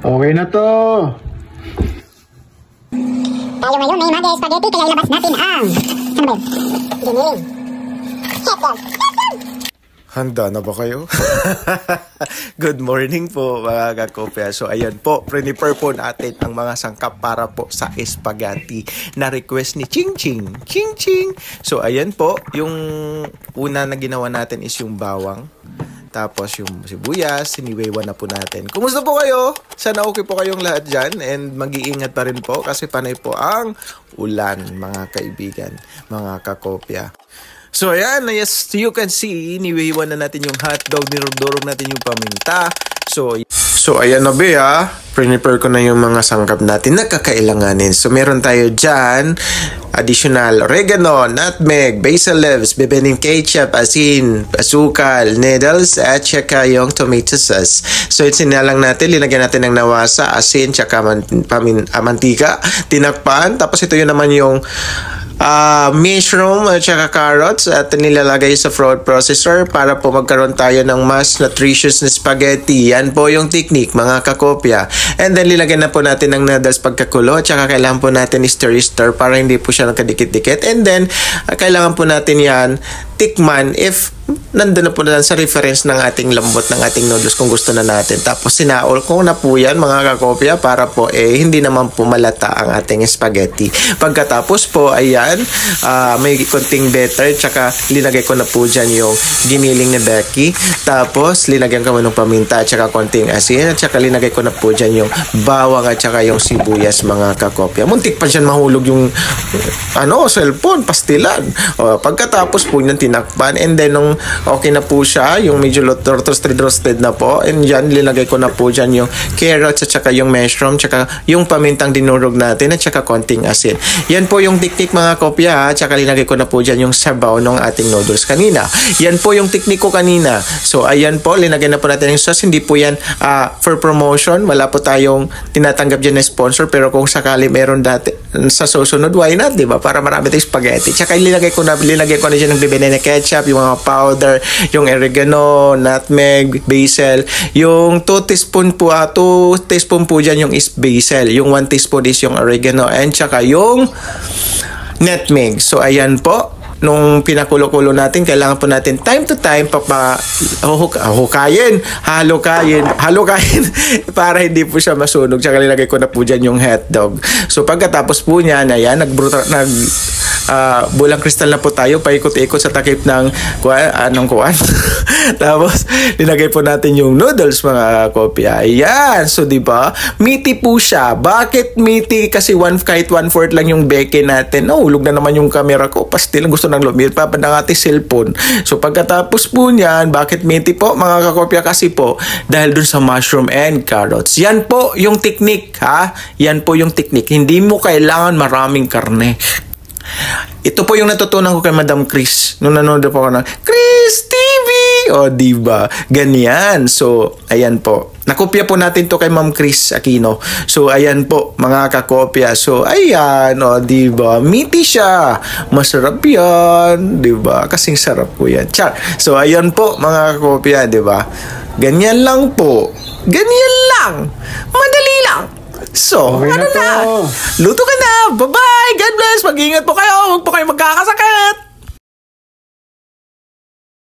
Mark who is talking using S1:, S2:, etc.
S1: Okay na to.
S2: Tayo ngayon may mga spaghetti kaya ilabas natin ang ano ba yun? Giniling. Hotdog.
S3: Handa na ba kayo? Good morning po mga kakopya. So ayan po, prepare po natin ang mga sangkap para po sa spaghetti na request ni Ching Ching. Ching Ching! So ayan po, yung una na ginawa natin is yung bawang. Tapos yung sibuyas, siniwewa na po natin. Kumusta po kayo? Sana okay po kayong lahat dyan. And mag-iingat pa rin po kasi panay po ang ulan mga kaibigan, mga kakopya. So ayan, yes, you can see, iniwiwan na natin yung hotdog, nirudurog natin yung paminta. So ayan na ba ha? Prepare ko na yung mga sangkap natin na kakailanganin. So meron tayo dyan, additional oregano, nutmeg, basil leaves, bebening ketchup, asin, asukal, noodles, at saka yung tomato sauce. So sinalang natin, linagyan natin ng nawasa, asin, saka mantika, tinakpan. Tapos ito yun naman yung mushroom at saka carrots at nilalagay sa food processor para po magkaroon tayo ng mas nutritious na spaghetti. Yan po yung technique mga kakopya. And then lilagyan na po natin ng noodles pagkakulo at saka kailangan po natin stir para hindi po siya nagkadikit-dikit. And then kailangan po natin yan tikman if nandun na po na sa reference ng ating lambot ng ating noodles kung gusto na natin. Tapos sinaol ko na po yan mga kakopya para po hindi naman po malata ang ating spaghetti. Pagkatapos po ayan, may konting butter tsaka linagay ko na po dyan yung giniling ni Becky. Tapos linagyan ko ng paminta tsaka konting asin at tsaka linagay ko na po dyan yung bawang at tsaka yung sibuyas mga kakopya. Muntik pa dyan mahulog yung cellphone, pastilan. Pagkatapos po yan tinakpan and then nung okay na po siya, yung medyo roasted na po, and dyan linagay ko na po dyan yung carrots at saka yung mushroom tsaka yung pamintang dinurog natin at saka konting asin. Yan po yung technique mga kopya at saka linagay ko na po dyan yung sabaw ng ating noodles kanina. Yan po yung technique ko kanina. So ayan po, linagay na po natin yung sauce. Hindi po yan for promotion, wala po tayong tinatanggap dyan na sponsor, pero kung sakali meron dati sa susunod, why not, diba? Para marami tayong spaghetti. Tsaka linagay ko na dyan ng bibene na ketchup, yung mga powder, yung oregano, nutmeg, basil. Yung 2 teaspoon po dyan yung is basil. Yung 1 teaspoon is yung oregano and tsaka yung nutmeg. So ayan po, nung pinakulo-kulo natin, kailangan po natin time to time halokayin para hindi po siya masunog. Tsaka nilagay ko na po dyan yung hotdog. So pagkatapos po niyan, ayan, bulang kristal na po tayo, paikot-ikot sa takip ng kuwan. Tapos linagay po natin yung noodles mga kopya. Ayan, so diba meaty po siya. Bakit meaty? Kasi kahit 1/4 lang yung beke natin. Hulog na naman yung camera ko, pastil, gusto nang lumit pa ng ating cellphone. So pagkatapos po niyan, bakit meaty po mga kakopya? Kasi po dahil dun sa mushroom and carrots. Yan po yung technique ha. Yan po yung technique. Hindi mo kailangan maraming karne. Ito po yung natutunan ko kay Madam Chris nung nanonood po ako ng Chris TV. O diba? Ganyan. So ayan po, nakopya po natin to kay Ma'am Chris Aquino. So ayan po mga kakopya. So ayan, diba? Meaty siya. Masarap yan, diba? Kasing sarap po yan. Char. So ayan po mga kakopya, diba? Ganyan lang po. Ganyan lang. Madali lang. So,
S1: okay
S3: ano na? Luto ka na. Bye-bye. God bless. Mag-ingat po kayo. Huwag po kayo magkakasakit.